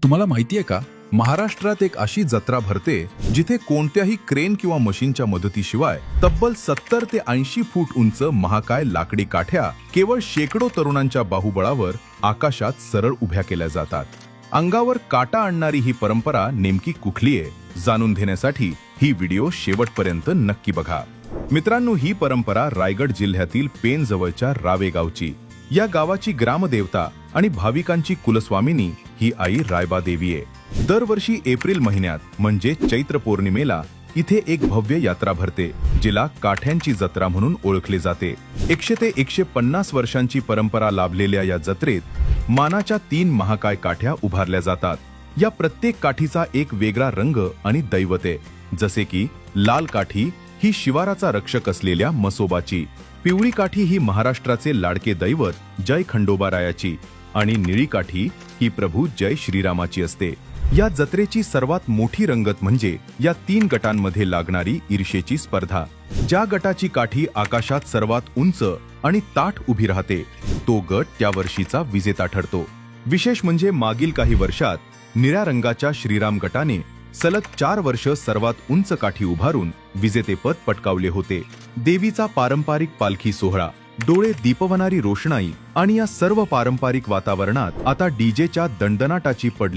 तुम्हाला माहितीये का, महाराष्ट्रात एक अशी जत्रा भरते जिथे कोणत्याही क्रेन किंवा मशीनच्या मदतीशिवाय तब्बल 70 ते 80 फूट उंच महाकाय लाकडी काठ्या केवळ शेकडो तरुणांच्या बाहुबळावर आकाशात सरळ उभ्या केल्या जातात. अंगावर काटा आणणारी ही परंपरा नेमकी कुठली आहे, जाणून घेण्यासाठी ही व्हिडिओ शेवटपर्यंत नक्की बघा. मित्रांनो, ही परंपरा रायगड जिल्ह्यातील पेण जवळच्या रावे गावची. या गावाची ग्रामदेवता आणि भाविकांची कुलस्वामिनी ही आई रायबा देवी आहे. दरवर्षी एप्रिल महिन्यात म्हणजे चैत्र पौर्णिमेला इथे एक भव्य यात्रा भरते, जिला काठ्यांची जत्रा म्हणून ओळखले जाते. 100 ते 150 वर्षांची परंपरा लाभलेल्या या जत्रेत मानाच्या 3 महाकाय काठ्या उभारल्या जातात. या प्रत्येक काठीचा एक वेगळा रंग आणि दैवत आहे. जसे की लाल काठी ही शिवाराचा रक्षक असलेल्या मसोबाची, पिवळी काठी ही महाराष्ट्राचे लाडके दैवत जय खंडोबारायाची आणि निळी काठी ही प्रभू जय श्रीरामाची असते. या जत्रेची सर्वात मोठी रंगत म्हणजे या 3 गटांमध्ये लागणारी ईर्षेची स्पर्धा. ज्या गटाची काठी आकाशात सर्वात उंच आणि ताठ उभी राहते तो गट त्या वर्षीचा विजेता ठरतो. विशेष म्हणजे मागील काही वर्षात निळ्या रंगाच्या श्रीराम गटाने सलग 4 वर्ष सर्वात उंच काठी उभारून विजेतेपद पटकावले होते. देवीचा पारंपरिक पालखी सोहळा, डोळे दीपवणारी रोषणाई आणि या सर्व पारंपरिक वातावरणात आता डीजेच्या दणदणाटाची पडली